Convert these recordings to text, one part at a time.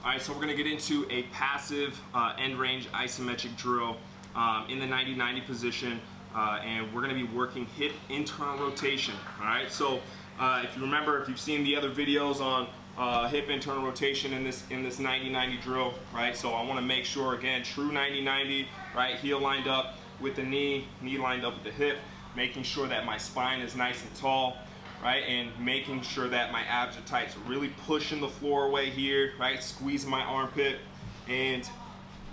All right, so we're gonna get into a passive end range isometric drill in the 90-90 position, and we're gonna be working hip internal rotation. All right, so if you remember, if you've seen the other videos on hip internal rotation in this 90-90 drill, right? So I want to make sure, again, true 90-90, right? Heel lined up with the knee lined up with the hip, making sure that my spine is nice and tall, right? And making sure that my abs are tight. So really pushing the floor away here, right? Squeezing my armpit. And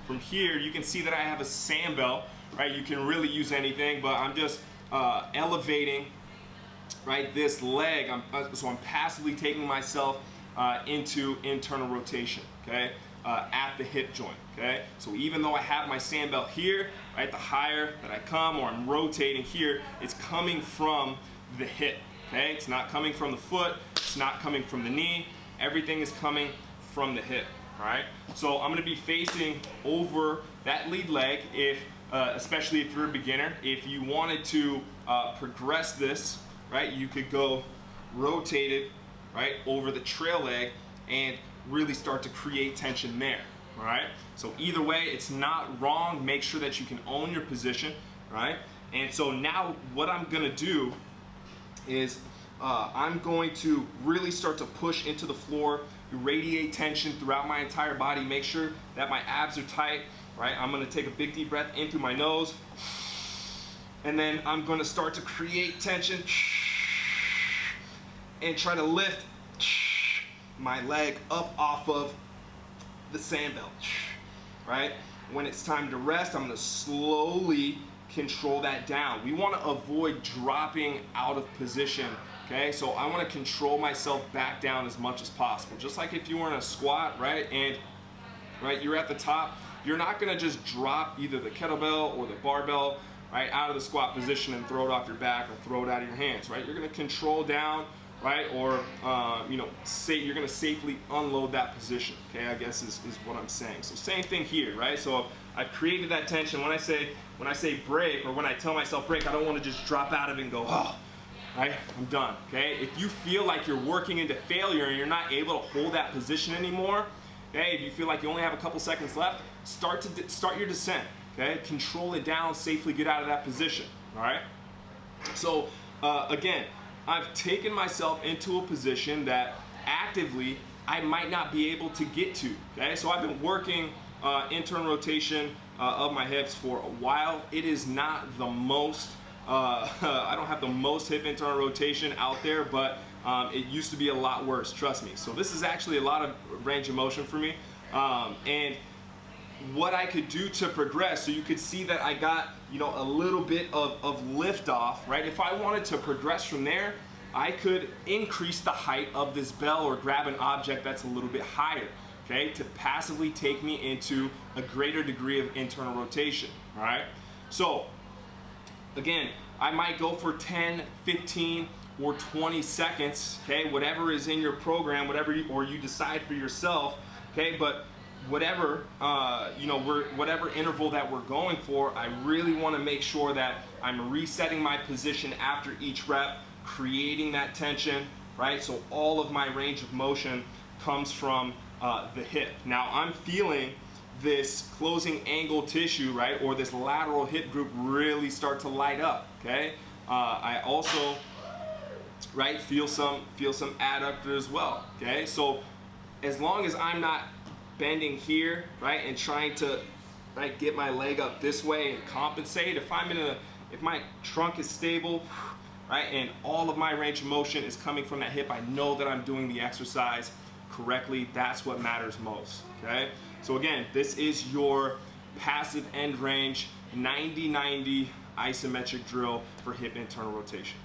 from here, you can see that I have a sand bell, right? You can really use anything, but I'm just elevating, right, this leg. So I'm passively taking myself into internal rotation, okay, at the hip joint, okay? So even though I have my sand belt here, right, the higher that I come or I'm rotating here, it's coming from the hip, okay? It's not coming from the foot, it's not coming from the knee, everything is coming from the hip, all right? So I'm gonna be facing over that lead leg, if, especially if you're a beginner. If you wanted to progress this, right, you could go rotate it, right, over the trail leg and really start to create tension there, all right? So either way, it's not wrong. Make sure that you can own your position, right? And so now what I'm gonna do is I'm going to really start to push into the floor, radiate tension throughout my entire body, make sure that my abs are tight, right? I'm gonna take a big deep breath in through my nose, and then I'm gonna start to create tension and try to lift my leg up off of the sand belt, right? When it's time to rest, I'm gonna slowly control that down. We wanna avoid dropping out of position, okay? So I wanna control myself back down as much as possible. Just like if you were in a squat, right? And right, you're at the top, you're not gonna just drop either the kettlebell or the barbell, right, out of the squat position and throw it off your back or throw it out of your hands, right? You're gonna control down, right? Or, you know, you're gonna safely unload that position, okay? I guess is what I'm saying. So same thing here, right? So I've created that tension. When I say break, or when I tell myself break, I don't wanna just drop out of it and go, oh, right, I'm done, okay? If you feel like you're working into failure and you're not able to hold that position anymore, okay? If you feel like you only have a couple seconds left, start your descent, okay? Control it down, safely get out of that position, all right? So again, I've taken myself into a position that actively I might not be able to get to, okay? So I've been working internal rotation of my hips for a while. It is not the most, I don't have the most hip internal rotation out there, but it used to be a lot worse, trust me. So this is actually a lot of range of motion for me. And what I could do to progress, so you could see that I got, you know, a little bit of lift off, right? If I wanted to progress from there, I could increase the height of this bell or grab an object that's a little bit higher, okay, to passively take me into a greater degree of internal rotation, all right? So again, I might go for 10, 15, or 20 seconds, okay, whatever is in your program, whatever you decide for yourself, okay, but whatever, you know, whatever interval that we're going for, I really want to make sure that I'm resetting my position after each rep, creating that tension, right? So all of my range of motion comes from the hip. Now I'm feeling this closing angle tissue, right, or this lateral hip group really start to light up, okay? I also, right, feel some adductor as well, okay? So as long as I'm not bending here, right, and trying to, right, get my leg up this way and compensate, if my trunk is stable, right, and all of my range of motion is coming from that hip, I know that I'm doing the exercise correctly. That's what matters most, okay? So again, this is your passive end range 90-90 isometric drill for hip internal rotation.